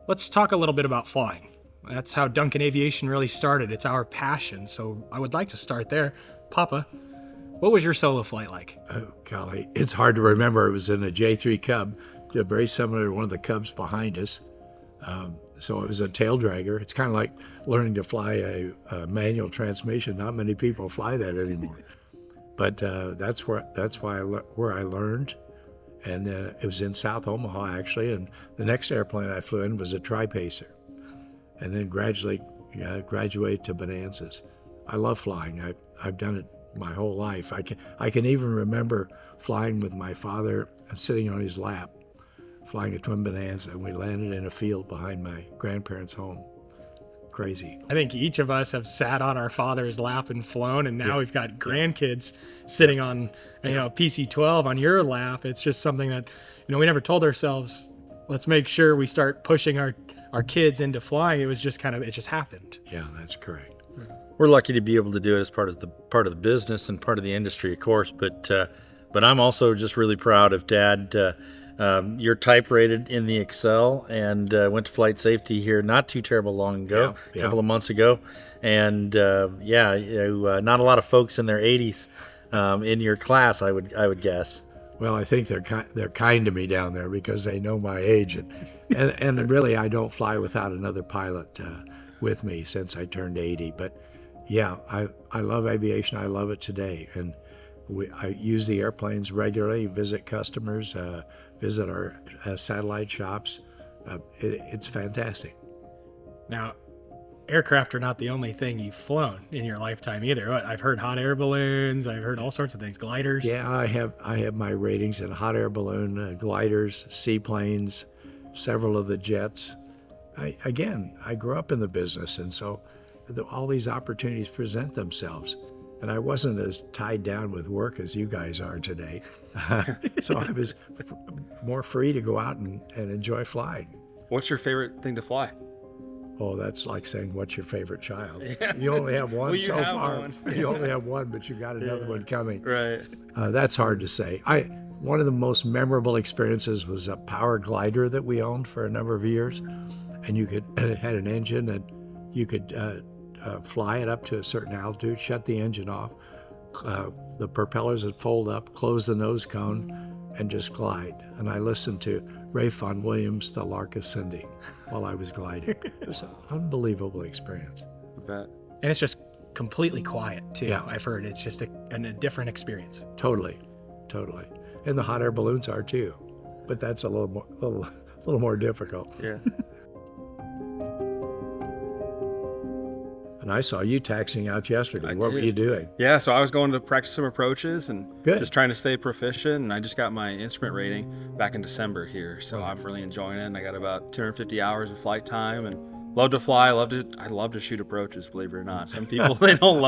Let's talk a little bit about flying. That's how Duncan Aviation really started. It's our passion. So I would like to start there. Papa, what was your solo flight like? Oh, golly, it's hard to remember. It was in a J3 Cub, very similar to one of the Cubs behind us. So it was a tail dragger. It's kind of like learning to fly a manual transmission. Not many people fly that anymore. But that's where I learned, and it was in South Omaha actually. And the next airplane I flew in was a Tri-Pacer, and then gradually graduated to Bonanzas. I love flying. I've done it my whole life. I can even remember flying with my father and sitting on his lap, flying a twin Bonanza, and we landed in a field behind my grandparents' home. Crazy. I think each of us have sat on our father's lap and flown, and now we've got grandkids sitting on, PC-12 on your lap. It's just something that, we never told ourselves, let's make sure we start pushing our kids into flying. It was just it just happened. Yeah, that's correct. We're lucky to be able to do it as part of the business and part of the industry, of course. But I'm also just really proud of Dad. You're type rated in the Excel and went to flight safety here not too terrible long ago, a couple of months ago. And not a lot of folks in their 80s in your class, I would guess. Well, I think they're kind to me down there because they know my age, and really I don't fly without another pilot with me since I turned 80. But yeah, I love aviation. I love it today, and I use the airplanes regularly. Visit customers, visit our satellite shops. It's fantastic. Now, aircraft are not the only thing you've flown in your lifetime either. I've heard hot air balloons. I've heard all sorts of things. Gliders. Yeah, I have my ratings in hot air balloon, gliders, seaplanes, several of the jets. I grew up in the business, and so all these opportunities present themselves. And I wasn't as tied down with work as you guys are today. So I was more free to go out and enjoy flying. What's your favorite thing to fly? Oh, that's like saying, what's your favorite child? Yeah. You only have one Well, so far. One. You only have one, but you got another one coming. Right. That's hard to say. One of the most memorable experiences was a power glider that we owned for a number of years. And it had an engine, and you could fly it up to a certain altitude, shut the engine off, the propellers would fold up, close the nose cone, and just glide. And I listened to Ray Vaughan Williams' The Lark Ascending while I was gliding. It was an unbelievable experience. I bet. And it's just completely quiet too. Yeah. I've heard it's just a different experience. Totally. And the hot air balloons are too, but that's a little more difficult. Yeah. And I saw you taxiing out yesterday. What were you doing? Yeah, so I was going to practice some approaches and Good. just trying to stay proficient. And I just got my instrument rating back in December here, so I'm really enjoying it. And I got about 250 hours of flight time, and love to fly. I love to shoot approaches. Believe it or not, some people they don't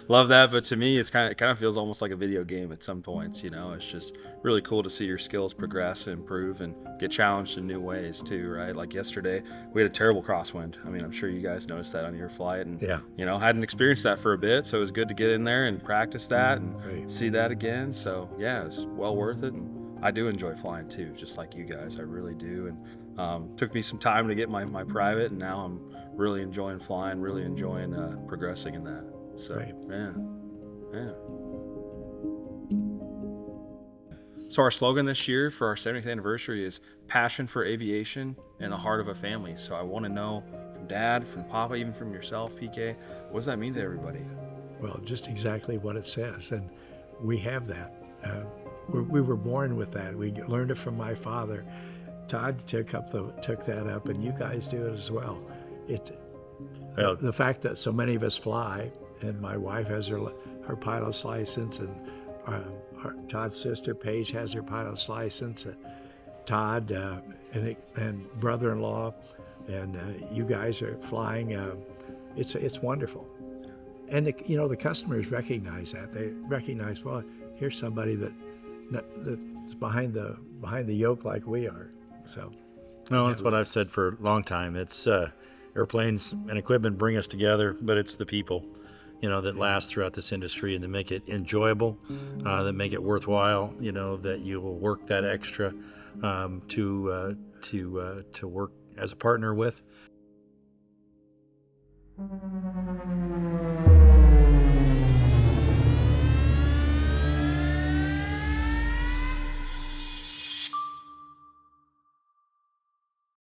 love that, but to me, it kind of feels almost like a video game at some points. It's just really cool to see your skills progress, and improve, and get challenged in new ways too. Right? Like yesterday, we had a terrible crosswind. I mean, I'm sure you guys noticed that on your flight, and hadn't experienced that for a bit, so it was good to get in there and practice that and see that again. So yeah, it's well worth it. And I do enjoy flying too, just like you guys. I really do. And took me some time to get my private, and now I'm really enjoying flying, really enjoying progressing in that. So, yeah. So our slogan this year for our 70th anniversary is passion for aviation and the heart of a family. So I want to know from Dad, from Papa, even from yourself, PK, what does that mean to everybody? Well, just exactly what it says, and we have that. We were born with that. We learned it from my father. Todd took that up, and you guys do it as well. The fact that so many of us fly, and my wife has her pilot's license, and Todd's sister Paige has her pilot's license. Todd and brother-in-law, and you guys are flying. It's wonderful, and the customers recognize that. They recognize, well, here's somebody that's behind the yoke like we are. So, no, that's what I've said for a long time. It's airplanes and equipment bring us together, but it's the people, that last throughout this industry and that make it enjoyable, that make it worthwhile. That you will work that extra to work as a partner with.